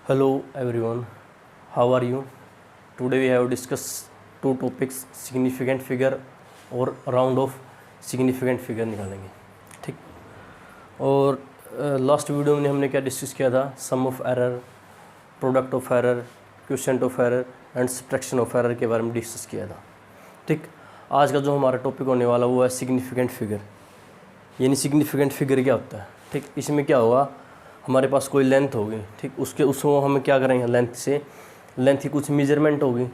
Hello everyone, how are you? Today we have discussed two topics, significant figure और round of significant figure निकालेंगे. ठीक. और last video में हमने क्या डिस्कस किया था? Sum of error, product of error, quotient of error and subtraction of error के बारे में डिस्कस किया था. ठीक. आज का जो हमारा टॉपिक होने वाला वो है सिग्निफिकेंट फिगर. यानी सिग्निफिकेंट फिगर क्या होता है? ठीक. इसमें क्या होगा, हमारे पास कोई लेंथ होगी. ठीक. उसको हमें क्या करेंगे, लेंथ की कुछ मेजरमेंट होगी.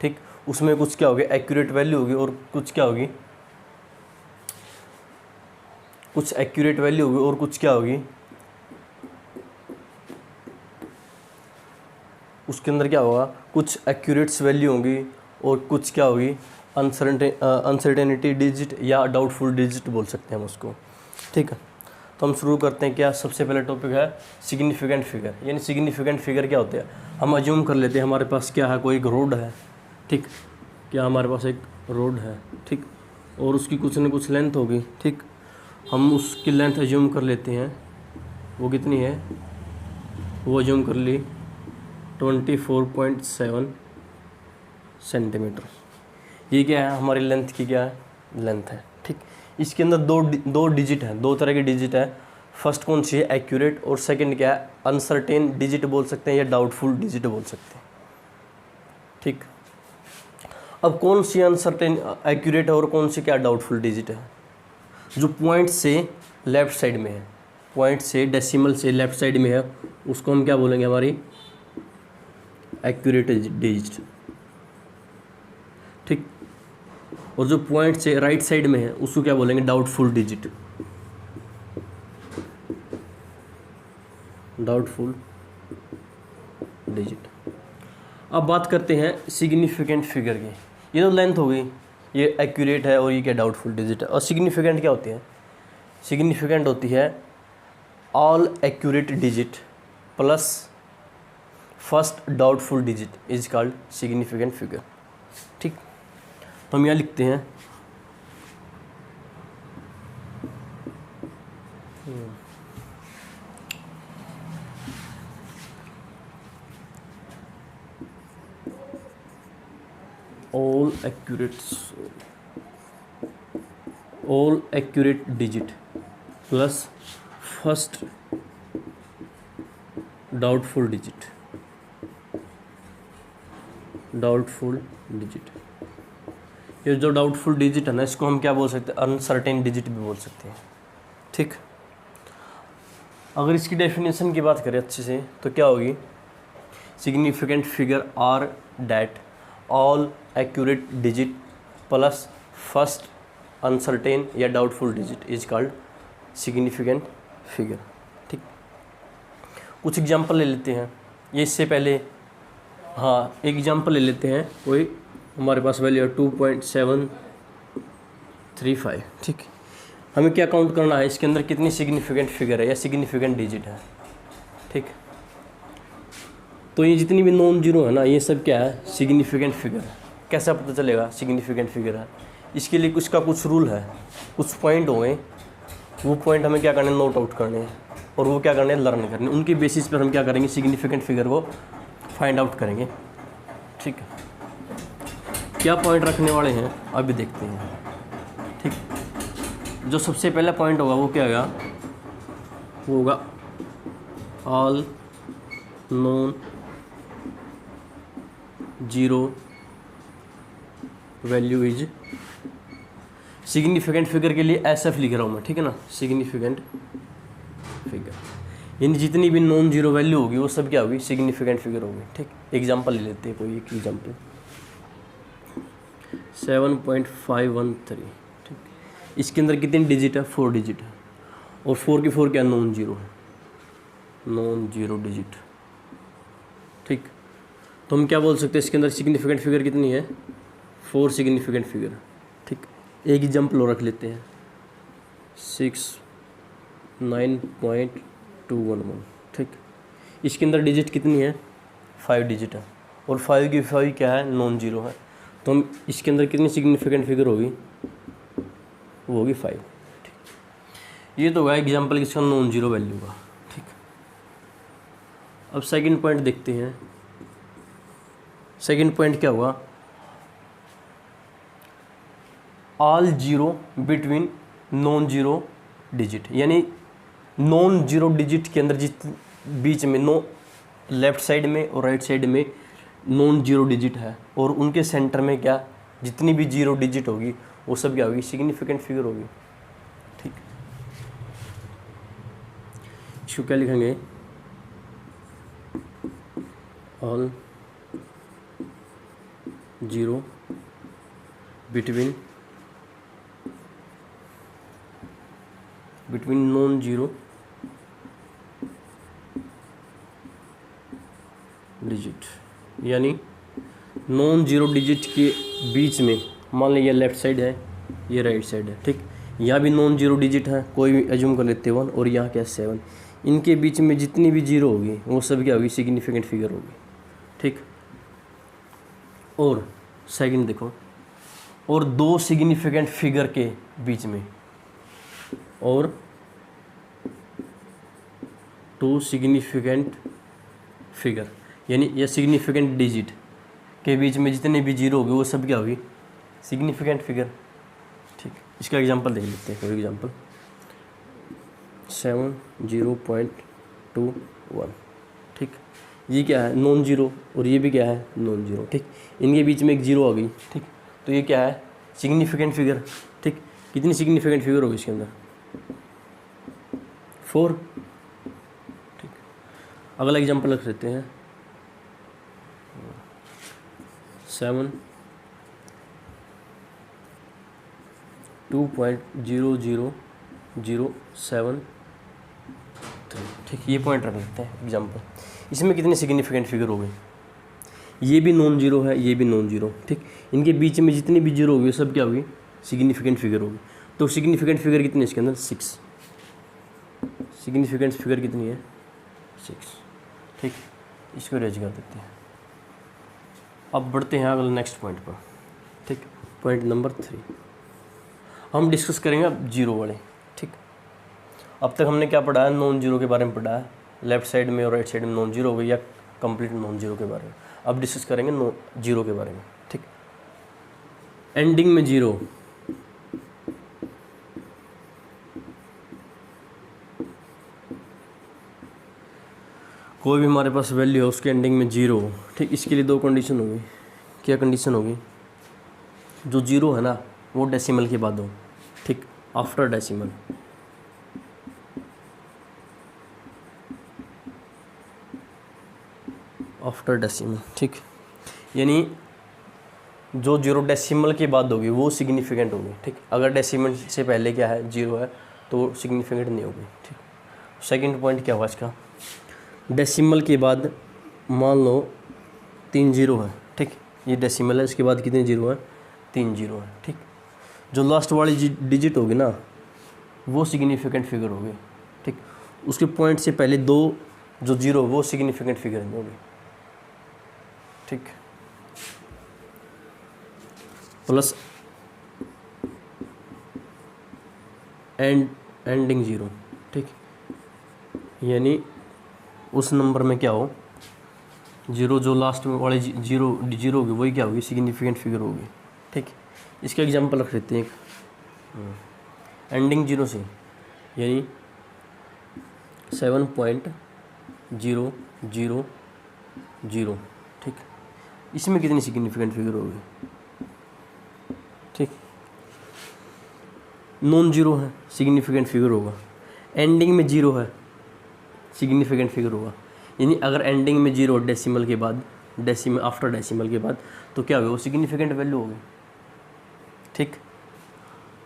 ठीक. उसमें कुछ क्या होगी, एक्यूरेट वैल्यू होगी और कुछ क्या होगी, कुछ एक्यूरेट वैल्यू होगी और कुछ क्या होगी, उसके अंदर क्या होगा, कुछ एक्यूरेट्स वैल्यू होंगी और कुछ क्या होगी, अनसर्टेनिटी डिजिट या डाउटफुल डिजिट बोल सकते हैं हम उसको. ठीक है. तो हम शुरू करते हैं. क्या सबसे पहले टॉपिक है सिग्निफिकेंट फिगर. यानी सिग्निफिकेंट फिगर क्या होते हैं? हम अज्यूम कर लेते हैं हमारे पास क्या है, कोई एक रोड है. ठीक. क्या हमारे पास एक रोड है. ठीक. और उसकी कुछ न कुछ लेंथ होगी. ठीक. हम उसकी लेंथ अज्यूम कर लेते हैं. वो कितनी है, वो अज्यूम कर ली 24.7 सेंटीमीटर. ये क्या है, हमारी लेंथ की क्या है, लेंथ है. ठीक. इसके अंदर दो डिजिट है, दो तरह के डिजिट है. फर्स्ट कौन सी है, एक्यूरेट, और सेकंड क्या है, अनसर्टेन डिजिट बोल सकते हैं या डाउटफुल डिजिट बोल सकते हैं. ठीक. अब कौन सी अनसर्टेन एक्यूरेट है और कौन सी क्या डाउटफुल डिजिट है? जो पॉइंट से लेफ्ट साइड में है, पॉइंट से डेसिमल से लेफ्ट साइड में है, उसको हम क्या बोलेंगे, हमारी एक्यूरेट डिजिट. ठीक. और जो पॉइंट से राइट साइड में है उसको क्या बोलेंगे, डाउटफुल डिजिट. Doubtful digit. अब बात करते हैं सिग्निफिकेंट फिगर की. ये तो लेंथ हो गई, ये एक्यूरेट है और ये क्या डाउटफुल डिजिट है. और सिग्निफिकेंट क्या होती है? सिग्निफिकेंट होती है all accurate digit plus first doubtful digit is called significant figure. ठीक. तो हम यहाँ लिखते हैं all accurate digit plus first doubtful digit. ये जो डाउटफुल डिजिट है ना, इसको हम क्या बोल सकते हैं, अनसर्टेन डिजिट भी बोल सकते हैं. ठीक. अगर इसकी डेफिनेशन की बात करें अच्छे से तो क्या होगी, significant figure are that all accurate digit plus first uncertain या doubtful digit is called significant figure. ठीक. कुछ एग्जांपल ले लेते हैं. ये इससे पहले एक एग्जांपल ले लेते हैं. कोई हमारे पास वैल्यू है 2.735. ठीक. हमें क्या काउंट करना है, इसके अंदर कितनी सिग्निफिकेंट फिगर है या सिग्निफिकेंट डिजिट है. ठीक. तो ये जितनी भी नॉन जीरो है ना, ये सब क्या है, सिग्निफिकेंट फिगर है. कैसा पता चलेगा सिग्निफिकेंट फिगर है? इसके लिए कुछ रूल है. कुछ पॉइंट होंगे, वो पॉइंट हमें क्या करने, नोट आउट करने हैं और वो क्या करने, लर्न करने. उनकी बेसिस पर हम क्या करेंगे, सिग्निफिकेंट फिगर को फाइंड आउट करेंगे. ठीक है. क्या पॉइंट रखने वाले हैं अभी देखते हैं. ठीक. जो सबसे पहला पॉइंट होगा वो क्या होगा, वो होगा all non zero value is significant figure के लिए SF लिख रहा हूँ मैं. ठीक है ना, सिग्निफिकेंट फिगर. यानी जितनी भी नॉन जीरो वैल्यू होगी वो सब क्या होगी, सिग्निफिकेंट फिगर होगी. ठीक. एग्जांपल ले लेते हैं, कोई एक एग्जांपल 7.513. ठीक. इसके अंदर कितनी डिजिट है, 4 डिजिट है और 4 की 4 क्या, नॉन जीरो है, नॉन जीरो डिजिट. ठीक. तो हम क्या बोल सकते हैं, इसके अंदर सिग्निफिकेंट फिगर कितनी है, 4 सिग्निफिकेंट फिगर. ठीक. एक एग्जांपल और रख लेते हैं 69.211. ठीक. इसके अंदर डिजिट कितनी है, 5 डिजिट है और 5 की 5 क्या है, नॉन जीरो है. तो हम इसके अंदर कितनी सिग्निफिकेंट फिगर होगी, वो होगी 5. ठीक. ये तो होगा एग्जांपल किसका, नॉन जीरो वैल्यू का. ठीक. अब सेकंड पॉइंट देखते हैं। सेकंड पॉइंट क्या हुआ, all zero between non zero digit, यानी नॉन जीरो डिजिट के अंदर जित बीच में नो लेफ्ट साइड में और राइट साइड में नॉन जीरो डिजिट है, और उनके सेंटर में क्या जितनी भी जीरो डिजिट होगी वो सब क्या होगी, सिग्निफिकेंट फिगर होगी। ठीक, इसको क्या लिखेंगे, all zero between non zero digit, यानी नॉन जीरो डिजिट के बीच में, मान लीजिए लेफ्ट साइड है, ये राइट साइड है। ठीक, यहाँ भी नॉन जीरो डिजिट है, कोई भी एज्यूम कर लेते हैं 1, और यहाँ क्या 7, इनके बीच में जितनी भी जीरो होगी वो सब क्या होगी, सिग्निफिकेंट फिगर होगी। ठीक, और सेकंड देखो, और दो सिग्निफिकेंट फिगर के बीच में, और टू सिग्निफिकेंट फिगर, यानी ये सिग्निफिकेंट डिजिट के बीच में जितने भी जीरो होगी वो सब क्या होगी, सिग्निफिकेंट फिगर। ठीक, इसका एग्जांपल देख लेते हैं, कोई एग्जांपल 7.0.21। ठीक, ये क्या है, नॉन जीरो, और ये भी क्या है, नॉन जीरो। ठीक, इनके बीच में एक जीरो आ गई। ठीक, तो ये क्या है, सिग्निफिकेंट फिगर। ठीक, कितनी सिग्निफिकेंट फिगर होगी इसके अंदर, 4। ठीक, अगला एग्जांपल रख लेते हैं 7.2.00073। ठीक, ये पॉइंट रख लेते हैं एग्जांपल। इसमें कितनी सिग्निफिकेंट फिगर हो गई, ये भी नॉन जीरो है, ये भी नॉन जीरो। ठीक, इनके बीच में जितनी भी जीरो होगी सब क्या होगी, सिग्निफिकेंट फिगर होगी। तो सिग्निफिकेंट फिगर कितनी है इसके अंदर, 6। सिग्निफिकेंट फिगर कितनी है, 6। ठीक, इसको रेज कर देते हैं। अब बढ़ते हैं अगले नेक्स्ट पॉइंट पर। ठीक, पॉइंट नंबर 3 हम डिस्कस करेंगे अब जीरो वाले। ठीक, अब तक हमने क्या पढ़ा है, नॉन जीरो के बारे में पढ़ा है, लेफ्ट साइड में और राइट साइड में नॉन जीरो हो गई या कंप्लीट नॉन जीरो के बारे में। अब डिस्कस करेंगे नो जीरो के बारे में। ठीक, एंडिंग में जीरो, कोई भी हमारे पास वैल्यू है उसके एंडिंग में जीरो। ठीक, इसके लिए दो कंडीशन होगी। क्या कंडीशन होगी, जो जीरो है ना वो डेसिमल के बाद हो। ठीक, आफ्टर डेसिमल, आफ्टर डेसिमल। ठीक, यानी जो जीरो डेसिमल के बाद होगी वो सिग्निफिकेंट होगी। ठीक, अगर डेसिमल से पहले क्या है, जीरो है, तो सिग्निफिकेंट नहीं होगी। ठीक, सेकंड पॉइंट क्या हुआ इसका, डेसिमल के बाद मान लो 3 जीरो है। ठीक, ये डेसिमल है, इसके बाद कितने जीरो है, 3 जीरो है। ठीक, जो लास्ट वाली डिजिट होगी ना वो सिग्निफिकेंट फिगर होगी। ठीक, उसके पॉइंट से पहले दो जो जीरो वो सिग्निफिकेंट फिगर नहीं होगी। ठीक, प्लस एंडिंग जीरो। ठीक, यानी उस नंबर में क्या हो, जीरो जो लास्ट में वाले जीरो होगी वही क्या होगी, सिग्निफिकेंट फिगर होगी। ठीक, इसका एग्जांपल रख लेते हैं एक, एंडिंग जीरो से, यानी 7.000। ठीक, इसमें कितनी सिग्निफिकेंट फिगर होगी। ठीक, नॉन जीरो है, सिग्निफिकेंट फिगर होगा। एंडिंग में जीरो है, सिग्निफिकेंट फिगर होगा। यानी अगर एंडिंग में जीरो डेसिमल के बाद, डेसिमल आफ्टर डेसिमल के बाद, तो क्या होगा, वो सिग्निफिकेंट वैल्यू होगी। ठीक,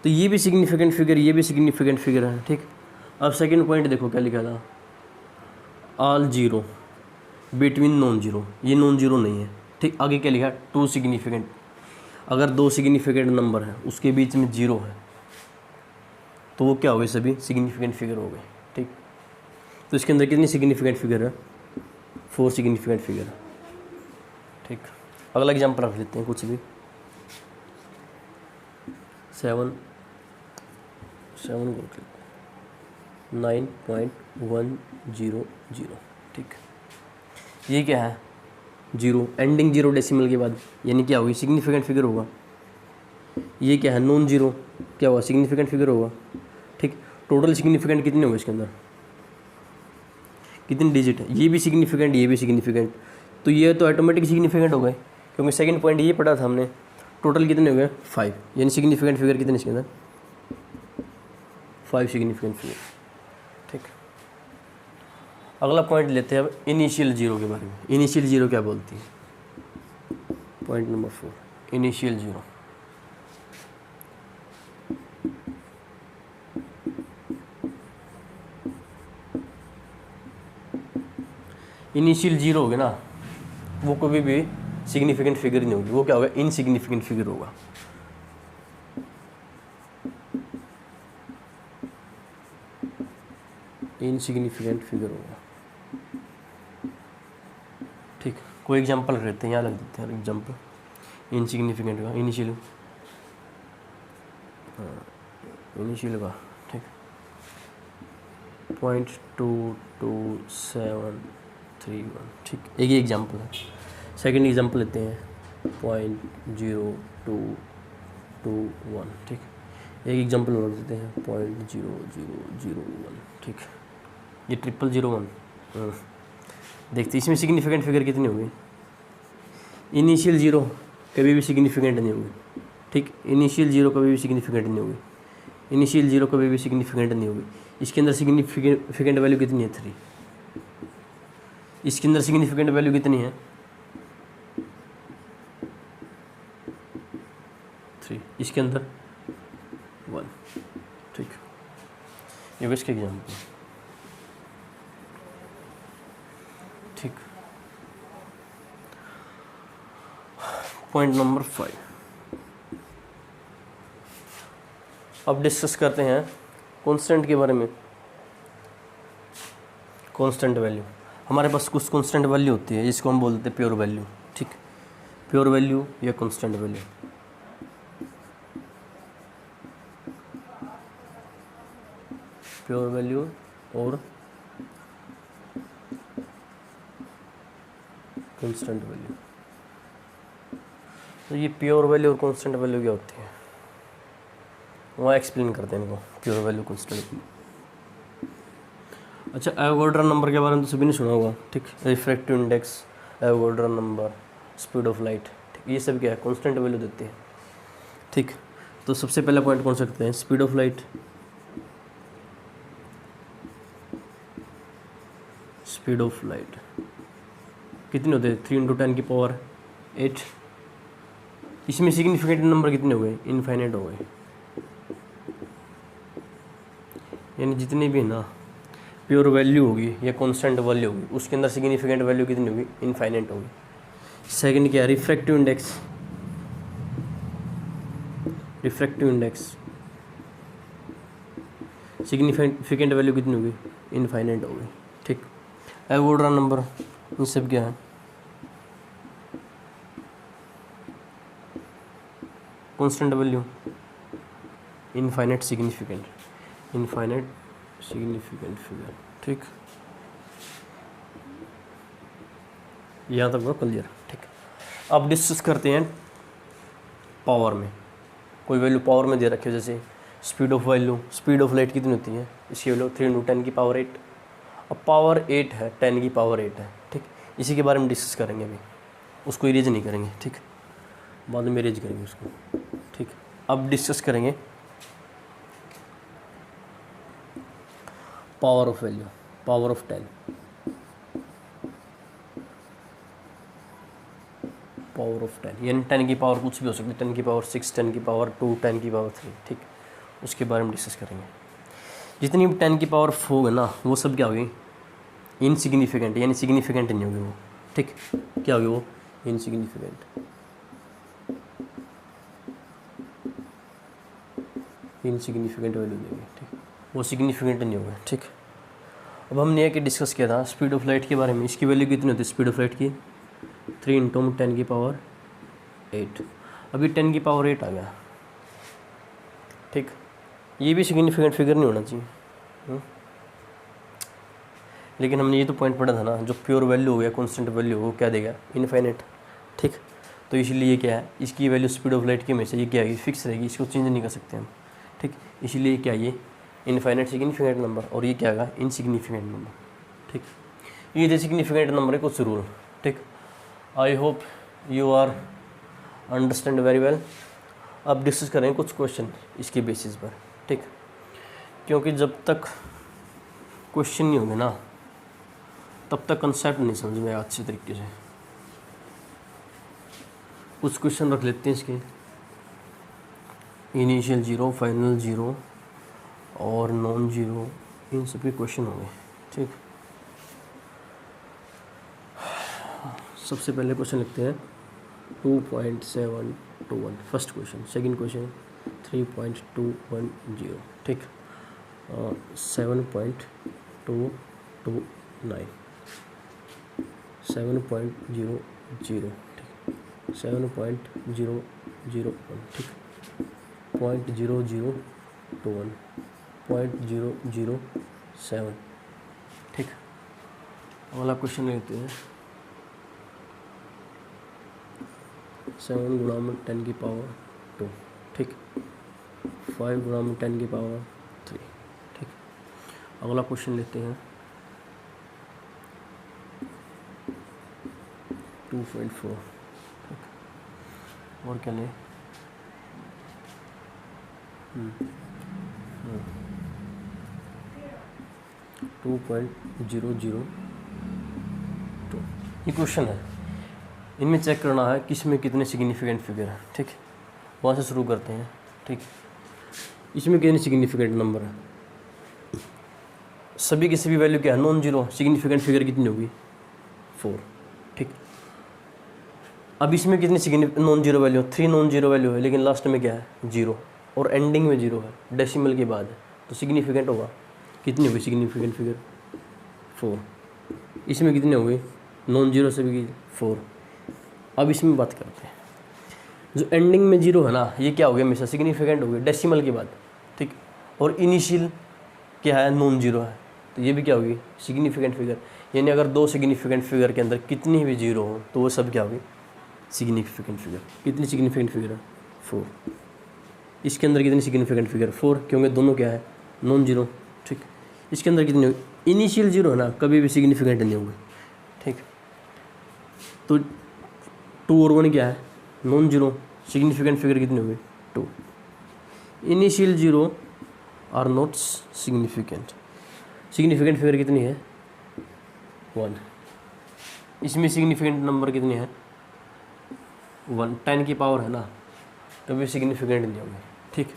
तो ये भी सिग्निफिकेंट फिगर, ये भी सिग्निफिकेंट फिगर है। ठीक, अब सेकंड पॉइंट देखो क्या लिखा था, all zero between non zero, ये नॉन जीरो नहीं है। ठीक, आगे क्या लिखा, टू सिग्निफिकेंट, अगर दो सिग्निफिकेंट नंबर है उसके बीच में जीरो है तो वो क्या हो गए, सभी सिग्निफिकेंट फिगर हो गए। ठीक, तो इसके अंदर कितनी सिग्निफिकेंट फिगर है, 4 सिग्निफिकेंट फिगर। ठीक, अगला एग्जांपल रख लेते हैं कुछ भी, 9.100। ठीक, ये क्या है 0, एंडिंग 0 डेसिमल के बाद, यानी क्या होगी सिग्निफिकेंट फिगर होगा। ये क्या है नॉन जीरो, क्या होगा सिग्निफिकेंट फिगर होगा। ठीक, टोटल सिग्निफिकेंट कितने होंगे इसके अंदर, कितनी डिजिट है, ये भी सिग्निफिकेंट ये भी सिग्निफिकेंट, तो ये तो ऑटोमेटिक सिग्निफिकेंट हो गए, क्योंकि सेकंड पॉइंट ये पढ़ा था हमने। टोटल कितने हो गए 5, यानी सिग्निफिकेंट फिगर कितने इसके अंदर 5 सिग्निफिकेंट फिगर। ठीक, अगला पॉइंट लेते हैं अब इनिशियल जीरो के बारे में। इनिशियल जीरो क्या बोलती है, point number 4 initial zero. Initial zero होगा ना, वो कभी भी सिग्निफिकेंट फिगर नहीं होगी, वो क्या होगा इनसिग्निफिकेंट फिगर होगा। इनसिग्निफिकेंट फिगर होगा। ठीक, कोई एग्जांपल रहते हैं, यहाँ लग देते हैं एग्जांपल इनसिग्निफिकेंट का, इनिशियल का। ठीक, 0.227131। ठीक, एक ही एग्जांपल है। सेकंड एग्जांपल लेते हैं 0.0221। ठीक, एक एग्जांपल और देते हैं 0.0001। ठीक, ये 0001। देखते इसमें सिग्निफिकेंट फिगर कितनी होगी। इनिशियल जीरो कभी भी सिग्निफिकेंट नहीं होगी। ठीक, इनिशियल जीरो कभी भी सिग्निफिकेंट नहीं होगी। इनिशियल जीरो कभी भी सिग्निफिकेंट नहीं होगी। इसके अंदर सिग्निफिकेंट वैल्यू कितनी है 3। इसके अंदर सिग्निफिकेंट वैल्यू कितनी है 3, इसके अंदर 1। ठीक, ये इसके एग्जाम्पल। ठीक, पॉइंट नंबर 5 अब डिस्कस करते हैं कांस्टेंट के बारे में। कांस्टेंट वैल्यू, हमारे पास कुछ कांस्टेंट वैल्यू होती है जिसको हम बोलते हैं प्योर वैल्यू। ठीक, प्योर वैल्यू या कांस्टेंट वैल्यू। प्योर वैल्यू और कांस्टेंट वैल्यू। तो ये प्योर वैल्यू और कांस्टेंट वैल्यू क्या होती है, वहाँ एक्सप्लेन करते हैं इनको, प्योर वैल्यू कांस्टेंट। अच्छा, एवोगाड्रो नंबर के बारे में तो सभी ने सुना होगा। ठीक, refractive index, Avogadro number, speed of light. ठीक, ये सब क्या है कांस्टेंट वैल्यू देते हैं। ठीक, तो सबसे पहला पॉइंट कौन सा करते हैं, speed of light. Speed of light कितने होते हैं 3 × 10⁸ इसमें सिग्निफिकेंट नंबर कितने हो गए, इनफाइनाइट हो गए, यानी जितनी भी ना प्योर वैल्यू होगी या कांस्टेंट वैल्यू होगी उसके अंदर सिग्निफिकेंट वैल्यू कितनी होगी, इनफाइनाइट होगी। सेकंड क्या है, refractive index. Refractive index significant value कितनी होगी, इनफाइनाइट होगी। ठीक, एवोगाड्रो नंबर, ये सब क्या है constant value, infinite significant, infinite significant figure. ठीक, यहाँ तक वो क्लियर। ठीक, अब डिस्कस करते हैं पावर में। कोई वैल्यू पावर में दे रखे हो, जैसे speed of value, speed of light कितनी होती है, इसकी वैल्यू 3 × 10⁸। अब पावर 8 है, 10⁸ है। ठीक, इसी के बारे में डिस्कस करेंगे अभी, उसको इरेज नहीं करेंगे। ठीक, बाद में इरेज करेंगे उसको। ठीक, अब डिस्कस करेंगे power of value, power of 10, power of 10, यानी 10 की पावर कुछ भी हो सकती है, 10 की पावर 6, 10 की पावर 2, 10 की पावर 3। ठीक, उसके बारे में डिस्कस करेंगे। जितनी भी 10 की पावर 4 है ना, वो सब क्या होगी, इनसिग्निफिकेंट, यानी सिग्निफिकेंट नहीं होगी वो। ठीक, क्या होगी वो, इनसिग्निफिकेंट, इनसिग्निफिकेंट वैल्यू देंगे। ठीक, वो सिग्निफिकेंट नहीं होगा। ठीक, अब हमने ये डिस्कस किया था स्पीड ऑफ लाइट के बारे में। इसकी वैल्यू कितनी होती है स्पीड ऑफ लाइट की, 3 × 10⁸ अभी 10 की पावर 8 आ गया। ठीक, ये भी सिग्निफिकेंट फिगर नहीं होना चाहिए, लेकिन हमने ये तो पॉइंट पढ़ा था ना, जो प्योर वैल्यू हो गया, कॉन्स्टेंट वैल्यू हो, वो क्या देगा, इनफाइनाइट। ठीक, तो इसलिए ये क्या है, इसकी वैल्यू स्पीड ऑफ लाइट की हमेशा ये क्या है, फिक्स रहेगी, इसको चेंज नहीं कर सकते हम। ठीक, इसीलिए क्या ये इनफाइनाइट सिग्निफिकेंट नंबर, और ये क्या होगा, इनसिग्निफिकेंट नंबर। ठीक, ये थे सिग्निफिकेंट नंबर है कुछ रूल। ठीक, I hope you are understand very well. अब डिस्कस करेंगे कुछ क्वेश्चन इसके बेसिस पर। ठीक, क्योंकि जब तक क्वेश्चन नहीं होंगे ना, तब तक कंसेप्ट नहीं समझ में अच्छे तरीके से। कुछ क्वेश्चन रख लेते हैं इसके, इनिशियल जीरो, फाइनल जीरो और नॉन जीरो, इन सब के क्वेश्चन होंगे। ठीक, सबसे पहले क्वेश्चन लिखते हैं 2.721 फर्स्ट क्वेश्चन। Second question 3.210। ठीक, 7.229, 7.001। ठीक, 7.001। ठीक, 0.0021, 0.007। ठीक, अगला क्वेश्चन लेते हैं 7 गुणा में 10 की पावर 2। ठीक, 5 गुणा में 10 की पावर 3। ठीक, अगला क्वेश्चन लेते हैं 2.4। ठीक, और क्या लें, 2.002। ये क्वेश्चन है, इनमें चेक करना है किस में कितने सिग्निफिकेंट फिगर है। ठीक, वहाँ से शुरू करते हैं। ठीक, इसमें कितने सिग्निफिकेंट नंबर है, सभी की सभी वैल्यू क्या है, नॉन जीरो। सिग्निफिकेंट फिगर कितनी होगी, 4। ठीक, अब इसमें कितनी non zero value, 3 non zero value है, लेकिन लास्ट में क्या है, 0, और एंडिंग में 0 है, डेसिमल के बाद है, तो सिग्निफिकेंट होगा, कितनी होगी सिग्निफिकेंट फिगर, 4। इसमें कितने हो गए, नॉन जीरो से भी 4। अब इसमें बात करते हैं, जो एंडिंग में 0 है ना, ये क्या हो गया, हमेशा सिग्निफिकेंट हो गया डेसिमल के बाद। ठीक, और इनिशियल क्या है, नॉन जीरो है, तो ये भी क्या होगी, सिग्निफिकेंट फिगर। यानी अगर 2 सिग्निफिकेंट फिगर के अंदर कितनी भी 0 हो, तो वो सब क्या होगी, सिग्निफिकेंट फिगर। कितनी सिग्निफिकेंट फिगर है, 4। इसके अंदर कितनी सिग्निफिकेंट फिगर, 4, क्योंकि दोनों क्या है, नॉन जीरो। ठीक, इसके अंदर कितनी होगी, इनिशियल 0 है ना, कभी भी सिग्निफिकेंट नहीं होगी। ठीक, तो 2 और 1 क्या है, नॉन जीरो। सिग्निफिकेंट फिगर कितनी होगी, 2। Initial 0 are not significant. Significant figure कितनी है, 1। इसमें सिग्निफिकेंट नंबर कितने हैं, 1। 10 की पावर है ना, कभी सिग्निफिकेंट नहीं होंगे। ठीक,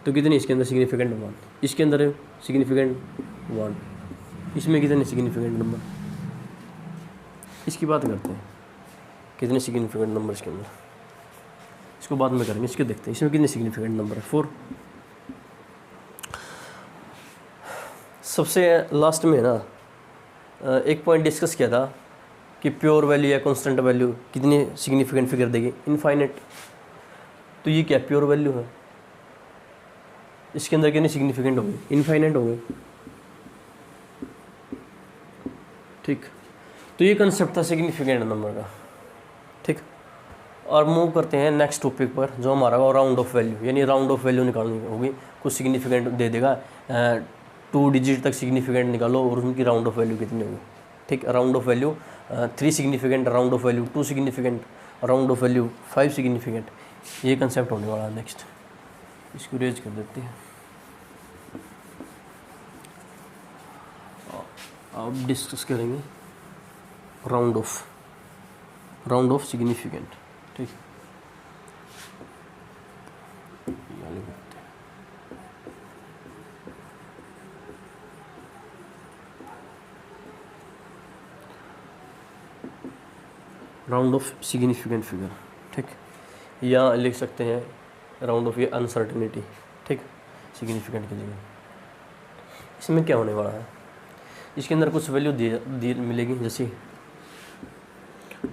तो कितनी इसके अंदर सिग्निफिकेंट, 1। इसके अंदर सिग्निफिकेंट 1। इसमें कितने सिग्निफिकेंट नंबर, इसकी बात करते हैं, कितने सिग्निफिकेंट नंबर इसके अंदर, इसको बाद में करेंगे, इसके देखते हैं इसमें कितने सिग्निफिकेंट नंबर है, 4। सबसे लास्ट में ना एक पॉइंट डिस्कस किया था कि प्योर वैल्यू या कांस्टेंट वैल्यू कितनी सिग्निफिकेंट फिगर देगी, इनफाइनाइट। तो ये क्या प्योर वैल्यू है, इसके अंदर कितनी सिग्निफिकेंट होगी, इनफाइनाइट होगी। ठीक, तो ये कंसेप्ट था सिग्निफिकेंट नंबर का। ठीक, और मूव करते हैं नेक्स्ट टॉपिक पर, जो हमारा राउंड ऑफ वैल्यू, यानी राउंड ऑफ वैल्यू निकालनी होगी। कुछ सिग्निफिकेंट दे देगा, 2 डिजिट तक सिग्निफिकेंट निकालो और उनकी राउंड ऑफ वैल्यू कितनी होगी। ठीक, round of value 3 significant, round of value 2 significant, round of value 5 significant, ये कंसेप्ट होने वाला है नेक्स्ट। इसको रेज कर देते हैं। अब डिस्कस करेंगे राउंड ऑफ सिग्निफिकेंट। ठीक, राउंड ऑफ सिग्निफिकेंट फिगर। ठीक, या लिख सकते हैं राउंड ऑफ ये अनसर्टेनिटी। ठीक, सिग्निफिकेंट की जगह। इसमें क्या होने वाला है, इसके अंदर कुछ वैल्यू दी मिलेगी, जैसे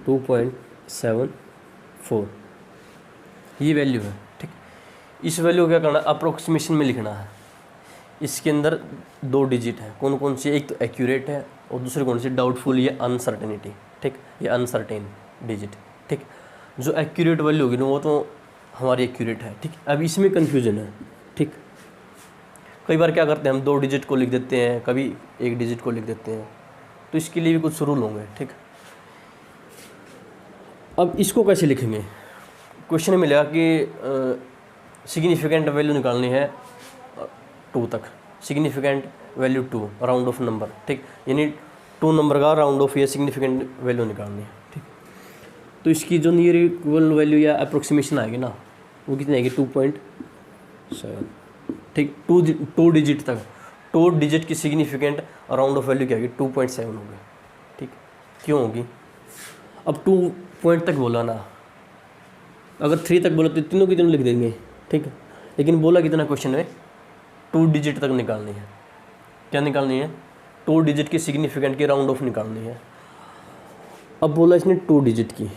2.74 ये वैल्यू है। ठीक, इस वैल्यू को क्या करना है, अप्रोक्सीमेशन में लिखना है। इसके अंदर 2 डिजिट है, कौन कौन सी, एक तो एक्यूरेट है और दूसरी कौन सी, डाउटफुल या अनसर्टेनिटी, ठीक, ये अनसर्टेन डिजिट, ठीक। जो एक्यूरेट वैल्यू होगी ना वो तो हमारी एक्यूरेट है, ठीक। अब इसमें कन्फ्यूजन है, ठीक। कई बार क्या करते हैं हम 2 डिजिट को लिख देते हैं, कभी 1 डिजिट को लिख देते हैं, तो इसके लिए भी कुछ रूल होंगे, ठीक। अब इसको कैसे लिखेंगे, क्वेश्चन में मिलेगा कि सिग्निफिकेंट वैल्यू निकालनी है 2 तक, significant value 2 round of number, ठीक, यानी 2 नंबर का राउंड ऑफ या सिग्निफिकेंट वैल्यू निकालनी है, ठीक। तो इसकी जो नियर इक्वल वैल्यू या अप्रोक्सीमेशन आएगी ना वो कितनी आएगी, 2.7, ठीक। 2 डिजिट तक, 2 डिजिट की सिग्निफिकेंट राउंड ऑफ वैल्यू क्या होगी, 2.7 होगी, ठीक। क्यों होगी, अब 2 पॉइंट तक बोला ना, अगर 3 तक बोला तो तीनों की तीनों लिख देंगे, ठीक। लेकिन बोला कितना क्वेश्चन में, 2 डिजिट तक निकालनी है, क्या निकालनी है, 2 डिजिट की सिग्निफिकेंट की राउंड ऑफ निकालनी है। अब बोला इसने 2 डिजिट की,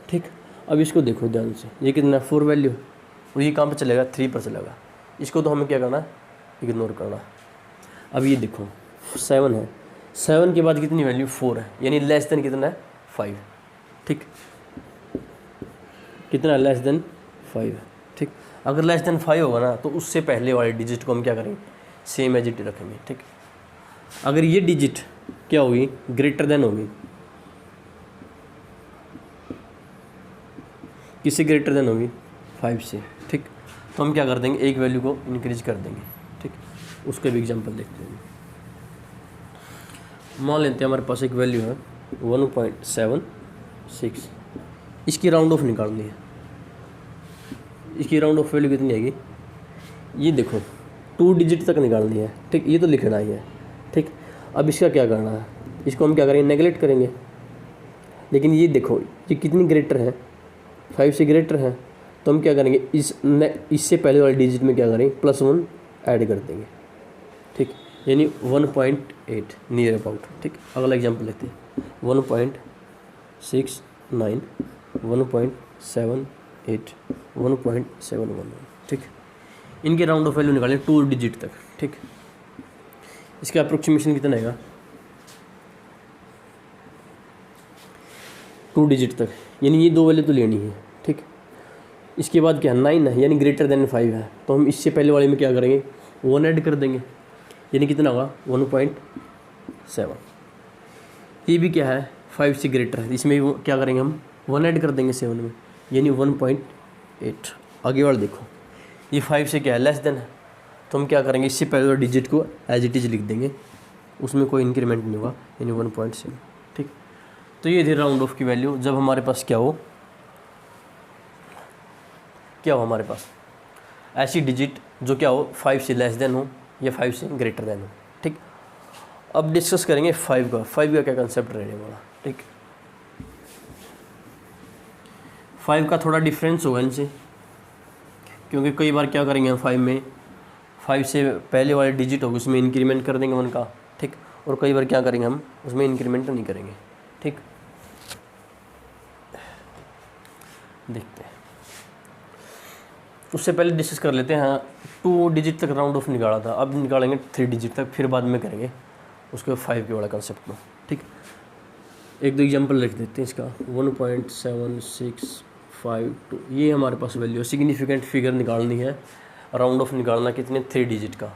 ठीक। अब इसको देखो ध्यान से, ये कितना 4 वैल्यू, और ये कहाँ पर चलेगा, 3 पर चलेगा, इसको तो हमें क्या करना है, इग्नोर करना। अब ये देखो 7 है, 7 के बाद कितनी वैल्यू, 4 है, यानी लेस देन कितना है, 5, ठीक। कितना लेस देन 5, ठीक। अगर लेस देन 5 होगा ना तो उससे पहले वाले डिजिट को हम क्या करेंगे, सेम एज इट रखेंगे, ठीक। अगर ये डिजिट क्या होगी, ग्रेटर देन होगी, किससे ग्रेटर देन होगी, 5 से, ठीक। तो हम क्या कर देंगे, एक वैल्यू को इंक्रीज कर देंगे, ठीक। उसका भी एग्जांपल देखते हैं। मान लेते हैं हमारे पास एक वैल्यू है 1.76, इसकी राउंड ऑफ निकालनी है, इसकी राउंड ऑफ वैल्यू कितनी आएगी, ये देखो 2 डिजिट तक निकालनी है, ठीक। ये तो लिखना ही है, ठीक। अब इसका क्या करना है, इसको हम क्या करेंगे, नेगलेक्ट करेंगे। लेकिन ये देखो ये कितनी ग्रेटर है, 5 से ग्रेटर है, तो हम क्या करेंगे, इससे पहले वाले डिजिट में क्या करेंगे, +1 ऐड कर देंगे, ठीक। यानी 1.8 नियर अबाउट, ठीक। अगला एग्जांपल लेते हैं, 1.69, 1.78, 1.711, ठीक। इनके राउंड ऑफ वैल्यू निकालें 2 डिजिट तक, ठीक। इसका अप्रोक्सीमेशन कितना आएगा, 2 डिजिट तक, यानी ये 2 वैल्यू तो लेनी है, ठीक। इसके बाद क्या 9 है, यानी ग्रेटर देन 5 है, तो हम इससे पहले वाले में क्या करेंगे, 1 ऐड कर देंगे, यानी कितना होगा, 1.7। ये भी क्या है, 5 से ग्रेटर है, इसमें भी क्या करेंगे हम, 1 ऐड कर देंगे 7 में, यानी 1.8। आगे वाला देखो, ये 5 से क्या है, लेस देन है, तो हम क्या करेंगे, इससे पहले डिजिट को एज इट इज लिख देंगे, उसमें कोई इंक्रीमेंट नहीं होगा, यानी 1.7, ठीक। तो ये थी राउंड ऑफ की वैल्यू जब हमारे पास क्या हो हमारे पास ऐसी डिजिट जो क्या हो, 5 से लेस देन हो या 5 से ग्रेटर देन हो, ठीक। अब डिस्कस करेंगे 5 का क्या कंसेप्ट रहने वाला, ठीक। 5 का थोड़ा डिफरेंस होगा इनसे, क्योंकि कई बार क्या करेंगे हम 5 से पहले वाले डिजिट होगा उसमें इंक्रीमेंट कर देंगे 1 का, ठीक। और कई बार क्या करेंगे हम उसमें इंक्रीमेंट नहीं करेंगे, ठीक। देखते हैं, उससे पहले डिस्कस कर लेते हैं। 2 डिजिट तक राउंड ऑफ निकाला था, अब निकालेंगे 3 डिजिट तक, फिर बाद में करेंगे उसके 5 के वाला कंसेप्ट में, ठीक। एक दो एग्जांपल लिख देते हैं इसका, 1.7652, ये हमारे पास वैल्यू, सिग्निफिकेंट फिगर निकालनी है, राउंड ऑफ निकालना कितने, 3 डिजिट का,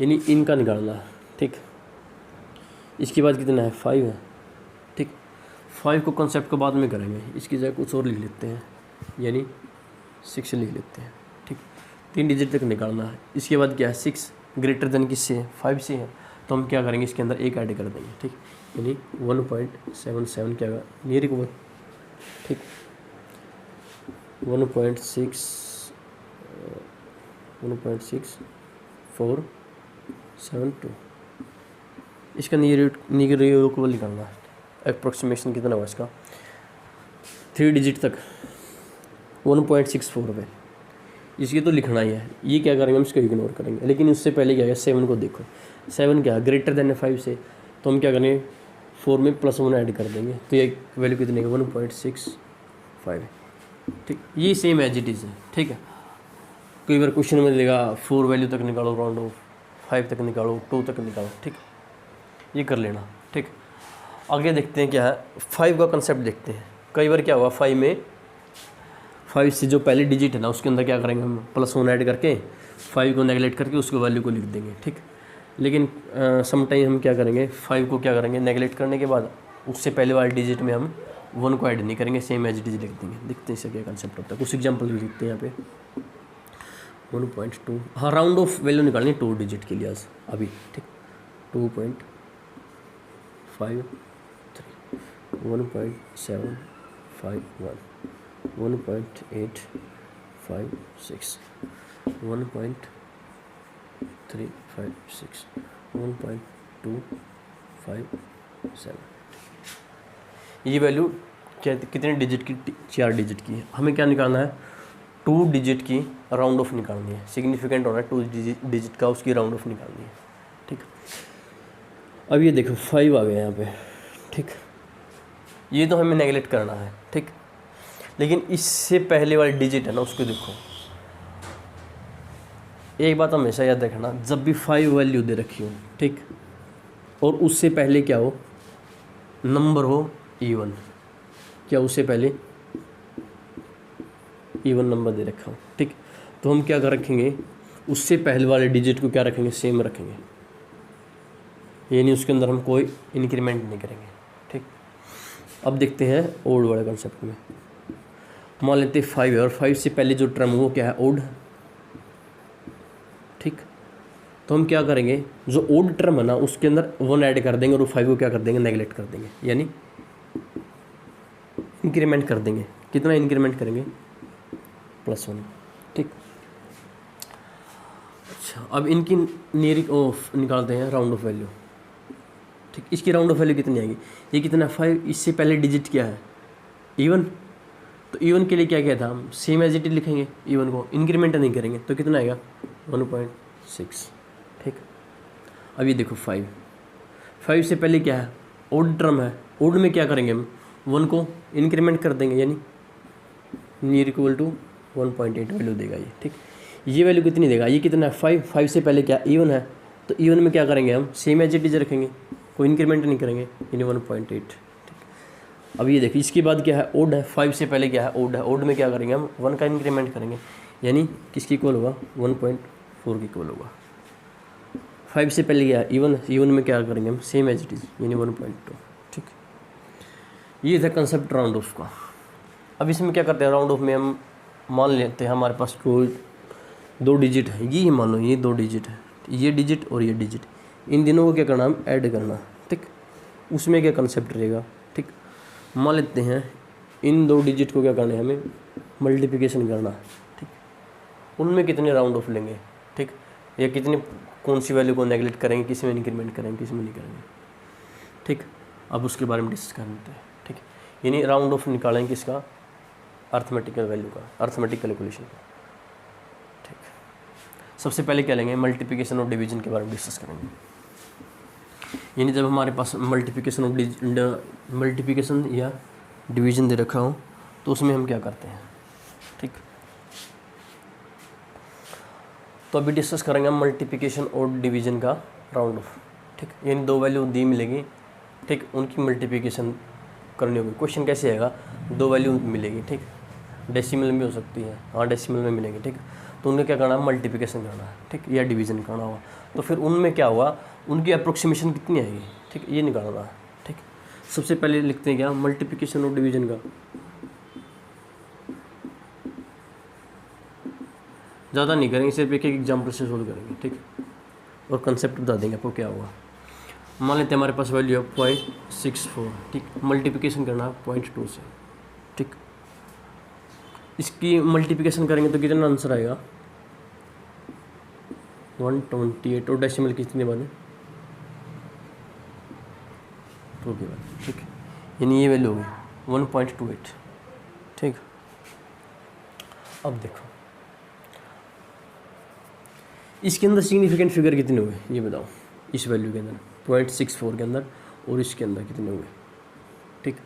यानी इनका निकालना है, ठीक। इसके बाद कितना है, 5 है, ठीक। 5 को कंसेप्ट को बाद में करेंगे, इसकी जगह कुछ और लिख लेते हैं, यानी 6 लिख लेते हैं, ठीक। 3 डिजिट तक निकालना है। इसके बाद क्या है, 6 ग्रेटर देन किससे है, 5 से है, तो हम क्या करेंगे, इसके अंदर 1 ऐड कर देंगे, ठीक। यानी 1.77 क्या होगा, नियर इक्वल, ठीक। 1.6472, इसका नियर इक्वल निकालना है। अप्रोक्सीमेशन कितना होगा इसका, 3 डिजिट तक 1.64 पे, इसकी तो लिखना ही है। ये क्या करेंगे, हम इसको इग्नोर करेंगे। लेकिन उससे पहले क्या है, 7 को देखो, 7 क्या है, ग्रेटर देन 5 से, तो हम क्या करेंगे, 4 में +1 ऐड कर देंगे, तो ये वैल्यू कितनी है, 1.65, ठीक। ये सेम एज इट इज़ है, ठीक है। कई बार क्वेश्चन में देगा 4 वैल्यू तक निकालो राउंड ऑफ, 5 तक निकालो, 2 तक निकालो, ठीक, ये कर लेना, ठीक। आगे देखते हैं क्या है, 5 का कंसेप्ट देखते हैं। कई बार क्या हुआ 5 में, 5 से जो पहले डिजिट है ना उसके अंदर क्या करेंगे हम, +1 ऐड करके 5 को नेगलेक्ट करके उसको वैल्यू को लिख देंगे, ठीक। लेकिन समटाइम हम क्या करेंगे, 5 को क्या करेंगे, नेगलेक्ट करने के बाद उससे पहले वाले डिजिट में हम 1 को ऐड नहीं करेंगे, सेम एज इट इज लिख देंगे। देखते हैं इसका क्या कंसेप्ट होता है, कुछ एग्जांपल भी लिखते हैं यहाँ पे। 1.2, हाँ राउंड ऑफ वैल्यू निकालनी 2 डिजिट के लिए आज अभी, ठीक। 2.53, 1.751, 1.856, 1.356, 1.257। ये वैल्यू क्या, कितने डिजिट की, 4 डिजिट की है। हमें क्या निकालना है, 2 डिजिट की राउंड ऑफ निकालनी है। सिग्निफिकेंट होना है 2 डिजिट का, उसकी राउंड ऑफ निकालनी है, ठीक। अब ये देखो 5 आ गया यहाँ पे, ठीक। ये तो हमें नेगलेक्ट करना है, ठीक। लेकिन इससे पहले वाली डिजिट है ना उसको देखो। एक बात हमेशा याद रखना, जब भी 5 वैल्यू दे रखी हो, ठीक, और उससे पहले क्या हो, नंबर हो इवन, क्या उससे पहले इवन नंबर दे रखा हो, ठीक, तो हम क्या कर रखेंगे, उससे पहले वाले डिजिट को क्या रखेंगे, सेम रखेंगे, यानी उसके अंदर हम कोई इंक्रीमेंट नहीं करेंगे, ठीक। अब देखते हैं ओड वाले कंसेप्ट में। मान लेते हैं 5 है और 5 से पहले जो टर्म वो क्या है, ओड, ठीक। तो हम क्या करेंगे, जो ओड टर्म है ना उसके अंदर 1 ऐड कर देंगे और 5 को क्या कर देंगे, नेगलेक्ट कर देंगे, यानी इंक्रीमेंट कर देंगे। कितना इंक्रीमेंट करेंगे, +1, ठीक। अच्छा, अब इनकी नियर ऑफ निकालते हैं राउंड ऑफ वैल्यू, ठीक। इसकी राउंड ऑफ वैल्यू कितनी आएगी, ये कितना 5, इससे पहले डिजिट क्या है, इवन, तो इवन के लिए क्या किया था हम, सेम एज इट इज लिखेंगे, इवन को इंक्रीमेंट नहीं करेंगे, तो कितना आएगा 1.6, ठीक। अब ये देखो 5 से पहले क्या है, ओड टर्म है, ओड में क्या करेंगे हम, 1 को इंक्रीमेंट कर देंगे, यानी नियर इक्वल टू 1.8 वैल्यू देगा ये, ठीक। ये वैल्यू कितनी देगा, ये कितना है 5 से पहले क्या इवन है, तो इवन में क्या करेंगे हम, सेम एज इट इज रखेंगे, कोई इंक्रीमेंट नहीं करेंगे, यानी 1.8, ठीक। अब ये देखिए इसके बाद क्या है, ओड है, 5 से पहले क्या है, ओड है, ओड में क्या करेंगे हम, 1 का इंक्रीमेंट करेंगे, यानी किसकी इक्वल होगा, 1.4 की इक्वल होगा। 5 से पहले क्या है, इवन में क्या करेंगे हम, सेम एज इट इज, यानी 1.2, ठीक। ये था कंसेप्ट राउंड ऑफ का। अब इसमें क्या करते हैं, राउंड ऑफ में हम मान लेते हैं हमारे पास कोई 2 डिजिट है, ये मान लो ये 2 डिजिट है, ये डिजिट और ये डिजिट, इन दिनों को क्या करना, हम ऐड करना, ठीक। उसमें क्या कंसेप्ट रहेगा, ठीक। मान लेते हैं इन 2 डिजिट को क्या करना है, हमें मल्टीप्लिकेशन करना, ठीक। उनमें कितने राउंड ऑफ लेंगे, ठीक, या कितनी कौन सी वैल्यू को नेगलेक्ट करेंगे, किसी में इंक्रीमेंट करेंगे, किसी में नहीं करेंगे, ठीक। अब उसके बारे में डिस्कस कर लेते हैं, ठीक। यानी राउंड ऑफ निकालेंगे किसका, अर्थमेटिकल वैल्यू का, अर्थमेटिक कैलकुलेशन का, ठीक। सबसे पहले क्या लेंगे, मल्टीप्लिकेशन और डिवीजन के बारे में डिस्कस करेंगे। यानी जब हमारे पास मल्टीप्लिकेशन या डिवीजन दे रखा हो तो उसमें हम क्या करते हैं, ठीक। तो अभी डिस्कस करेंगे हम मल्टीप्लिकेशन और डिवीजन का राउंड ऑफ, ठीक। यानी 2 वैल्यू दी मिलेगी, ठीक, उनकी मल्टीप्लिकेशन करनी होगी। क्वेश्चन कैसे आएगा, 2 वैल्यू मिलेगी, ठीक, डेसिमल में भी हो सकती है, हाँ डेसिमल में मिलेंगे, ठीक। तो उन्हें क्या करना है, मल्टीप्लिकेशन करना है, ठीक, या डिवीजन करना होगा। तो फिर उनमें क्या हुआ, उनकी अप्रोक्सीमेशन कितनी आएगी, ठीक, ये निकालना है, ठीक। सबसे पहले लिखते हैं क्या, मल्टीप्लिकेशन और डिवीजन का। ज़्यादा नहीं करेंगे, सिर्फ एक एग्जाम्पल से सोल्व करेंगे, ठीक, और कंसेप्ट बता देंगे आपको क्या होगा। मान लेते हैं हमारे पास वैल्यू है 0.64, ठीक, मल्टीप्लिकेशन करना है 0.2 से, ठीक। इसकी मल्टीप्लिकेशन करेंगे तो कितना आंसर आएगा, 128, और डेसिमल कितने बने, 2 के बाद, ठीक। यानी ये वैल्यू होगी 1.28, ठीक। अब देखो इसके अंदर सिग्निफिकेंट फिगर कितने हुए, ये बताओ, इस वैल्यू के अंदर 0.64 के अंदर, और इसके अंदर कितने हुए, ठीक।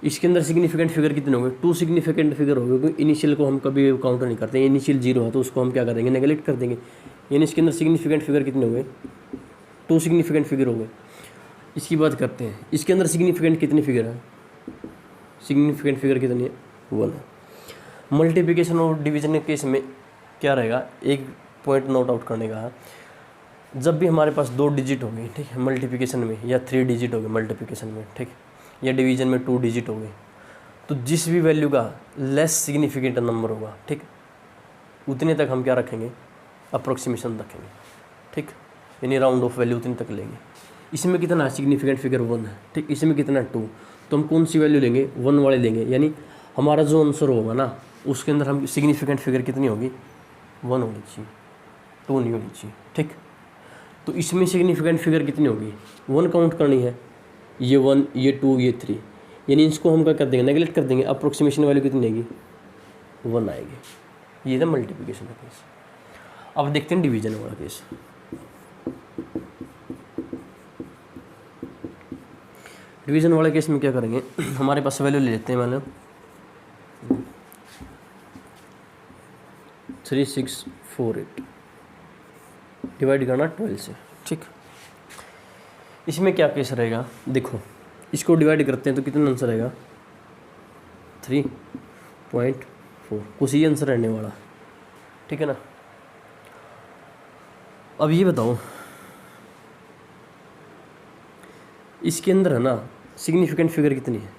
इसके अंदर सिग्निफिकेंट फिगर कितने होंगे, 2 सिग्निफिकेंट फिगर हो गए, क्योंकि इनिशियल को हम कभी काउंट नहीं करते, इनिशियल 0 है तो उसको हम क्या करेंगे, नेगलेक्ट कर देंगे, यानी इसके अंदर सिग्निफिकेंट फिगर कितने हो गए, 2 सिग्निफिकेंट फिगर हो गए। इसकी बात करते हैं, इसके अंदर सिग्निफिकेंट कितने फिगर है, सिग्निफिकेंट फिगर कितनी है, 1 है। मल्टीप्लिकेशन और डिवीजन के केस में क्या रहेगा, एक पॉइंट नोट आउट करने का है, जब भी हमारे पास 2 डिजिट होंगे, ठीक है, मल्टीप्लिकेशन में, या 3 डिजिट हो गए मल्टीप्लिकेशन में, ठीक, या डिवीजन में 2 डिजिट हो गए, तो जिस भी वैल्यू का लेस सिग्निफिकेंट नंबर होगा, ठीक, उतने तक हम क्या रखेंगे, अप्रोक्सीमेशन रखेंगे, ठीक, यानी राउंड ऑफ वैल्यू उतने तक लेंगे। इसमें कितना सिग्निफिकेंट फिगर 1 है, ठीक, इसमें कितना 2, तो हम कौन सी वैल्यू लेंगे, 1 वाले लेंगे, यानी हमारा जो आंसर होगा ना उसके अंदर हम सिग्निफिकेंट फिगर कितनी होगी, 1 होनी चाहिए, 2 नहीं होनी चाहिए, ठीक। तो इसमें सिग्निफिकेंट फिगर कितनी होगी, 1 काउंट करनी है, ये 1, ये 2, ये 3, यानी इसको हम क्या कर देंगे, नेगलेक्ट कर देंगे, अप्रोक्सीमेशन वैल्यू कितनी आएगी, 1 आएगी। ये था मल्टीप्लिकेशन का केस। अब देखते हैं डिवीजन वाला केस। डिवीजन वाले केस में क्या करेंगे, हमारे पास वैल्यू ले लेते हैं, मैंने 3648 डिवाइड करना 12 से, ठीक। इसमें क्या केस रहेगा, देखो इसको डिवाइड करते हैं तो कितना आंसर आएगा, 3.4, कुछ ही आंसर रहने वाला, ठीक है ना। अब ये बताओ, इसके अंदर है ना सिग्निफिकेंट फिगर कितनी है,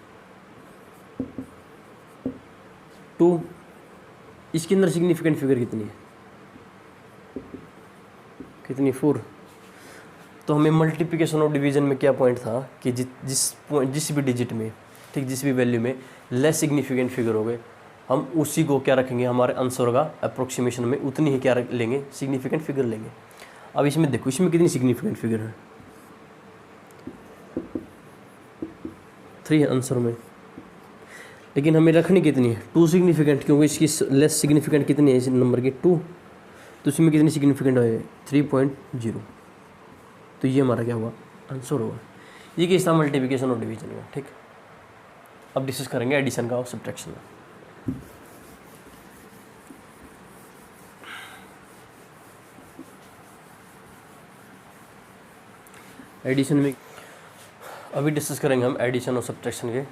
2, इसके अंदर सिग्निफिकेंट फिगर कितनी है, कितनी, 4। तो हमें मल्टीप्लिकेशन और डिवीजन में क्या पॉइंट था कि जिस भी डिजिट में, ठीक, जिस भी वैल्यू में लेस सिग्निफिकेंट फिगर हो गए, हम उसी को क्या रखेंगे, हमारे आंसर का अप्रोक्सीमेशन में उतनी ही क्या लेंगे, सिग्निफिकेंट फिगर लेंगे। अब इसमें देखो, इसमें कितनी सिग्निफिकेंट फिगर है, 3 आंसर में, लेकिन हमें रखनी कितनी है, 2 सिग्निफिकेंट, क्योंकि इसकी लेस सिग्निफिकेंट कितनी है इस नंबर की, 2, तो इसमें कितनी सिग्निफिकेंट है, 3.0। तो ये हमारा क्या हुआ, आंसर होगा। ये केस था मल्टीप्लिकेशन और डिवीजन का, ठीक। अब डिस्कस करेंगे एडिशन का और सब्ट्रैक्शन का। एडिशन में अभी डिस्कस करेंगे हम एडिशन और सब्ट्रैक्शन के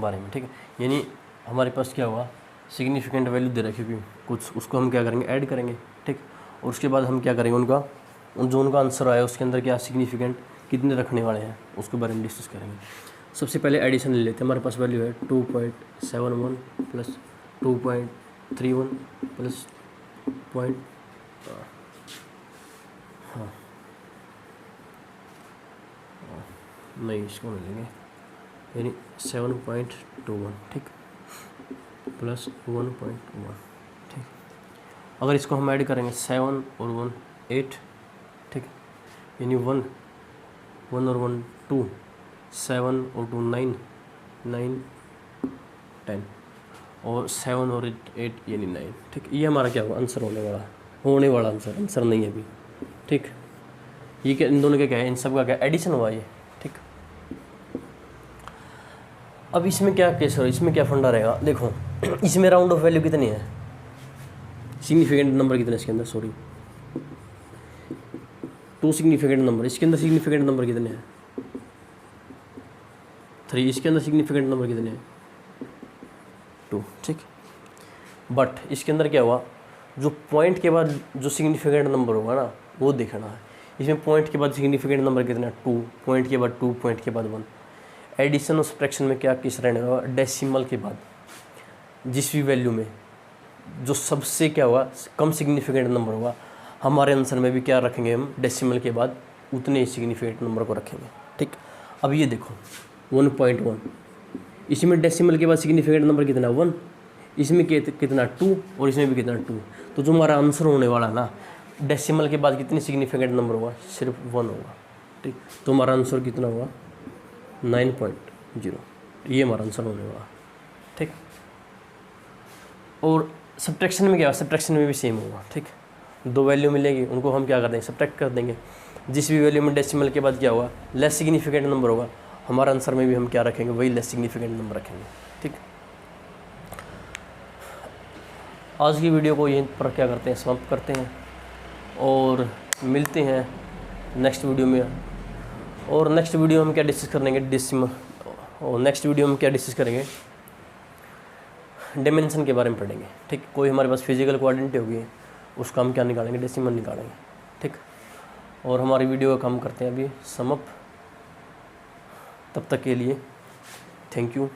बारे में, ठीक है। यानी हमारे पास क्या हुआ, सिग्निफिकेंट वैल्यू दे रखी हुई कुछ, उसको हम क्या करेंगे, ऐड करेंगे, ठीक। और उसके बाद हम क्या करेंगे, उनका आंसर आया उसके अंदर क्या सिग्निफिकेंट कितने रखने वाले हैं उसके बारे में डिस्कस करेंगे। सबसे पहले एडिशन ले लेते हैं। हमारे पास वैल्यू है 2.71 प्लस 2.31 प्लस नहीं, इसको नहीं लेंगे, यानी 7.21, ठीक, प्लस 1.1, ठीक। अगर इसको हम ऐड करेंगे 7 और 1 8, ठीक, यानी 1 और 1 2, 7 और 2 9 9 10 और 7 और 8 यानी 9, ठीक। ये हमारा क्या हुआ, आंसर होने वाला आंसर नहीं है अभी, ठीक। ये क्या, इन दोनों का क्या है, इन सब का क्या एडिशन हुआ ये, ठीक। अब इसमें क्या केस हो, इसमें क्या फंडा रहेगा, देखो इसमें राउंड ऑफ वैल्यू कितनी है, सिग्निफिकेंट नंबर कितने इसके अंदर, 2 सिग्निफिकेंट नंबर, इसके अंदर सिग्निफिकेंट नंबर कितने हैं, 3, इसके अंदर सिग्निफिकेंट नंबर कितने हैं, 2, ठीक। बट इसके अंदर क्या हुआ, जो पॉइंट के बाद जो सिग्निफिकेंट नंबर होगा ना वो देखना है। इसमें पॉइंट के बाद सिग्निफिकेंट नंबर कितना है, 2, पॉइंट के बाद 2, पॉइंट के बाद 1। एडिशन और सब्ट्रैक्शन में क्या केस रहने वाला, डेसिमल के बाद जिस भी वैल्यू में जो सबसे क्या हुआ कम सिग्निफिकेंट नंबर होगा, हमारे आंसर में भी क्या रखेंगे हम, डेसिमल के बाद उतने ही सिग्निफिकेंट नंबर को रखेंगे, ठीक। अब ये देखो 1.1, इसमें डेसिमल के बाद सिग्निफिकेंट नंबर कितना, 1, इसमें कितना 2 और इसमें भी कितना 2। तो जो हमारा आंसर होने वाला ना डेसिमल के बाद कितनी सिग्निफिकेंट नंबर होगा, सिर्फ 1 होगा, ठीक। तो हमारा आंसर कितना होगा, 9.0। ये हमारा आंसर होने वाला, ठीक। और सब्ट्रैक्शन में क्या होगा, सब्ट्रैक्शन में भी सेम होगा, ठीक। 2 वैल्यू मिलेगी, उनको हम क्या कर देंगे, सब्ट्रैक्ट कर देंगे। जिस भी वैल्यू में डेसिमल के बाद क्या होगा, लेस सिग्निफिकेंट नंबर होगा, हमारा आंसर में भी हम क्या रखेंगे, वही लेस सिग्निफिकेंट नंबर रखेंगे, ठीक। आज की वीडियो को यहीं पर क्या करते हैं, समाप्त करते हैं। और मिलते हैं नेक्स्ट वीडियो में। और नेक्स्ट वीडियो हम क्या डिस्कस करेंगे डायमेंशन के बारे में पढ़ेंगे। ठीक, कोई हमारे पास फिजिकल क्वांटिटी होगी उसका हम क्या निकालेंगे, डेसिमल निकालेंगे। ठीक, और हमारी वीडियो का काम करते हैं अभी सम अप। तब तक के लिए थैंक यू।